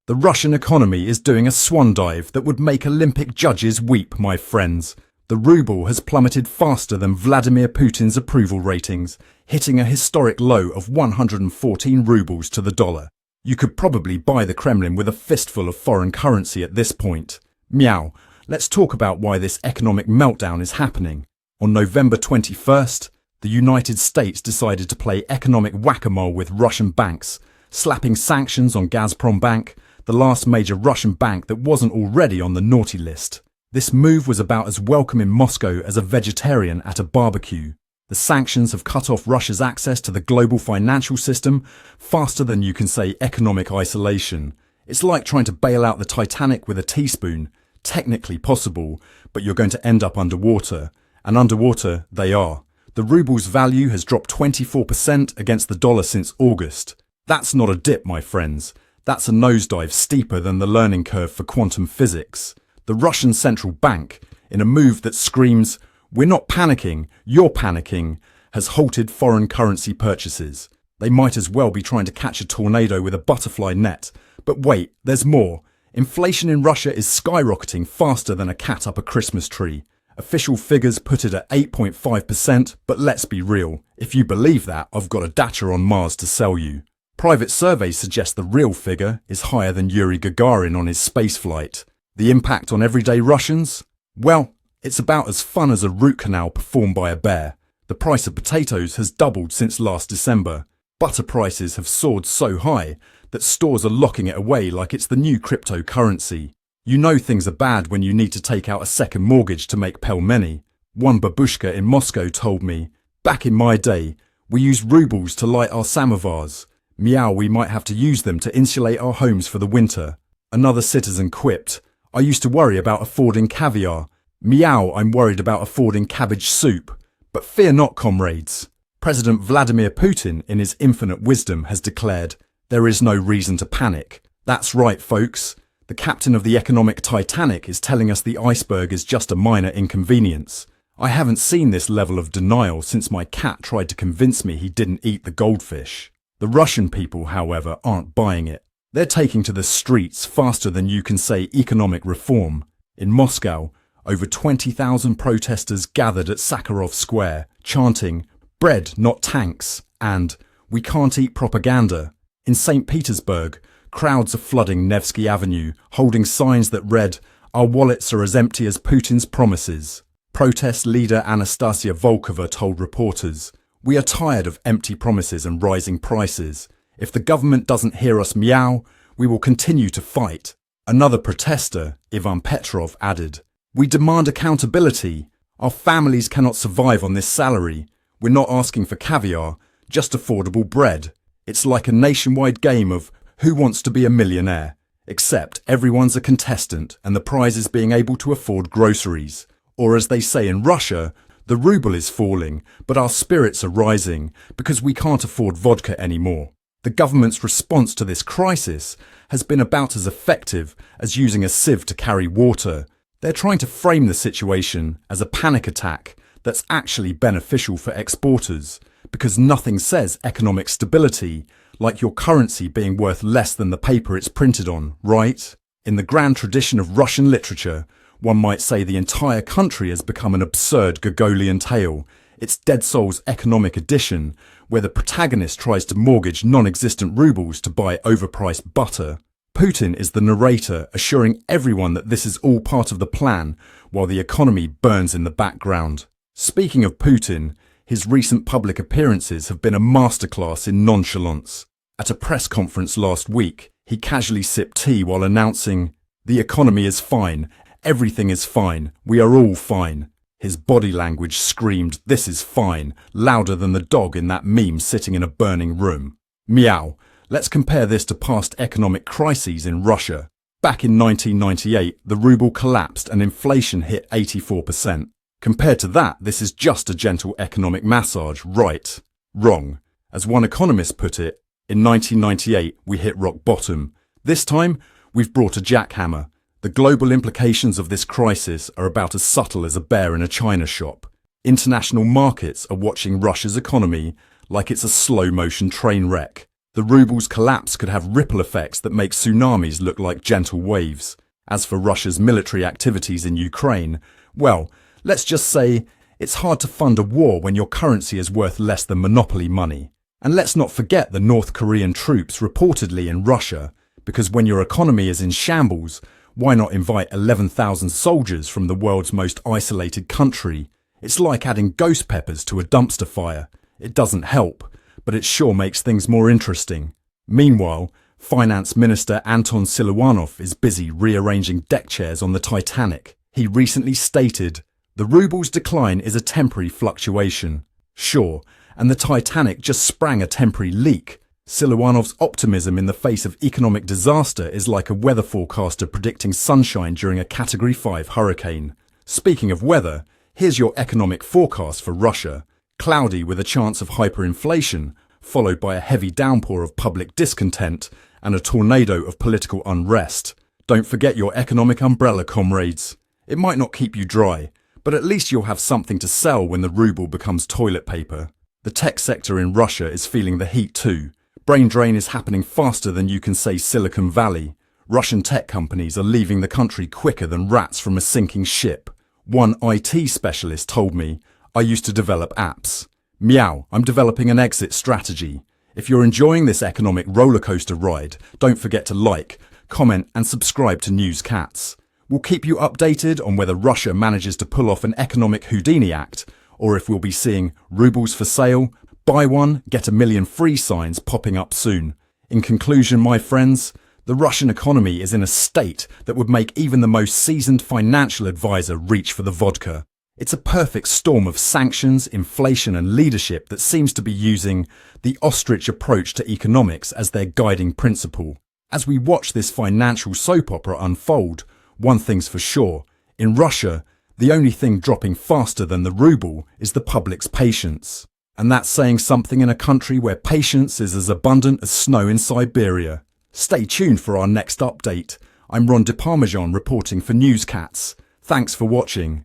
The Russian economy is doing a swan dive that would make Olympic judges weep, my friends. The ruble has plummeted faster than Vladimir Putin's approval ratings, hitting a historic low of 114 rubles to the dollar. You could probably buy the Kremlin with a fistful of foreign currency at this point. Meow. Let's talk about why this economic meltdown is happening. On November 21st, the United States decided to play economic whack-a-mole with Russian banks, slapping sanctions on Gazprombank, the last major Russian bank that wasn't already on the naughty list. This move was about as welcome in Moscow as a vegetarian at a barbecue. The sanctions have cut off Russia's access to the global financial system faster than you can say economic isolation. It's like trying to bail out the Titanic with a teaspoon. Technically possible, but you're going to end up underwater. And underwater they are. The ruble's value has dropped 24% against the dollar since August. That's not a dip, my friends. That's a nosedive steeper than the learning curve for quantum physics. The Russian central bank, in a move that screams, "We're not panicking, you're panicking," has halted foreign currency purchases. They might as well be trying to catch a tornado with a butterfly net. But wait, there's more. Inflation in Russia is skyrocketing faster than a cat up a Christmas tree. Official figures put it at 8.5%, but let's be real. If you believe that, I've got a dacha on Mars to sell you. Private surveys suggest the real figure is higher than Yuri Gagarin on his spaceflight. The impact on everyday Russians? Well, it's about as fun as a root canal performed by a bear. The price of potatoes has doubled since last December. Butter prices have soared so high that stores are locking it away like it's the new cryptocurrency. You know things are bad when you need to take out a second mortgage to make pelmeni. One babushka in Moscow told me, "Back in my day, we used rubles to light our samovars. Meow, we might have to use them to insulate our homes for the winter." Another citizen quipped, "I used to worry about affording caviar. Meow, I'm worried about affording cabbage soup. But fear not, comrades. President Vladimir Putin, in his infinite wisdom, has declared, there is no reason to panic. That's right, folks. The captain of the economic Titanic is telling us the iceberg is just a minor inconvenience. I haven't seen this level of denial since my cat tried to convince me he didn't eat the goldfish." The Russian people, however, aren't buying it. They're taking to the streets faster than you can say economic reform. In Moscow, over 20,000 protesters gathered at Sakharov Square, chanting, "Bread, not tanks," and "We can't eat propaganda." In St. Petersburg, crowds are flooding Nevsky Avenue, holding signs that read, "Our wallets are as empty as Putin's promises." Protest leader Anastasia Volkova told reporters, "We are tired of empty promises and rising prices. If the government doesn't hear us meow, we will continue to fight." Another protester, Ivan Petrov, added, "We demand accountability. Our families cannot survive on this salary. We're not asking for caviar, just affordable bread. It's like a nationwide game of who wants to be a millionaire, except everyone's a contestant and the prize is being able to afford groceries. Or as they say in Russia, the ruble is falling, but our spirits are rising because we can't afford vodka anymore." The government's response to this crisis has been about as effective as using a sieve to carry water. They're trying to frame the situation as a panic attack that's actually beneficial for exporters, because nothing says economic stability like your currency being worth less than the paper it's printed on, right? In the grand tradition of Russian literature, one might say the entire country has become an absurd Gogolian tale. It's Dead Soul's economic edition, where the protagonist tries to mortgage non-existent rubles to buy overpriced butter. Putin is the narrator, assuring everyone that this is all part of the plan, while the economy burns in the background. Speaking of Putin, his recent public appearances have been a masterclass in nonchalance. At a press conference last week, he casually sipped tea while announcing, "The economy is fine. Everything is fine. We are all fine." His body language screamed, "This is fine," louder than the dog in that meme sitting in a burning room. Meow. Let's compare this to past economic crises in Russia. Back in 1998, the ruble collapsed and inflation hit 84%. Compared to that, this is just a gentle economic massage, right? Wrong. As one economist put it, in 1998, we hit rock bottom. This time, we've brought a jackhammer. The global implications of this crisis are about as subtle as a bear in a china shop. International markets are watching Russia's economy like it's a slow-motion train wreck. The ruble's collapse could have ripple effects that make tsunamis look like gentle waves. As for Russia's military activities in Ukraine, well, let's just say it's hard to fund a war when your currency is worth less than monopoly money. And let's not forget the North Korean troops reportedly in Russia, because when your economy is in shambles, why not invite 11,000 soldiers from the world's most isolated country? It's like adding ghost peppers to a dumpster fire. It doesn't help, but it sure makes things more interesting. Meanwhile, Finance Minister Anton Siluanov is busy rearranging deck chairs on the Titanic. He recently stated, "The ruble's decline is a temporary fluctuation." Sure, and the Titanic just sprang a temporary leak. Siluanov's optimism in the face of economic disaster is like a weather forecaster predicting sunshine during a Category 5 hurricane. Speaking of weather, here's your economic forecast for Russia. Cloudy with a chance of hyperinflation, followed by a heavy downpour of public discontent and a tornado of political unrest. Don't forget your economic umbrella, comrades. It might not keep you dry, but at least you'll have something to sell when the ruble becomes toilet paper. The tech sector in Russia is feeling the heat too. Brain drain is happening faster than you can say Silicon Valley. Russian tech companies are leaving the country quicker than rats from a sinking ship. One IT specialist told me, "I used to develop apps. Meow, I'm developing an exit strategy." If you're enjoying this economic rollercoaster ride, don't forget to like, comment and subscribe to Newscats. We'll keep you updated on whether Russia manages to pull off an economic Houdini act, or if we'll be seeing rubles for sale, buy one, get a million free signs popping up soon. In conclusion, my friends, the Russian economy is in a state that would make even the most seasoned financial advisor reach for the vodka. It's a perfect storm of sanctions, inflation and leadership that seems to be using the ostrich approach to economics as their guiding principle. As we watch this financial soap opera unfold, one thing's for sure. In Russia, the only thing dropping faster than the ruble is the public's patience. And that's saying something in a country where patience is as abundant as snow in Siberia. Stay tuned for our next update. I'm Ron DeParmesan reporting for Newscats. Thanks for watching.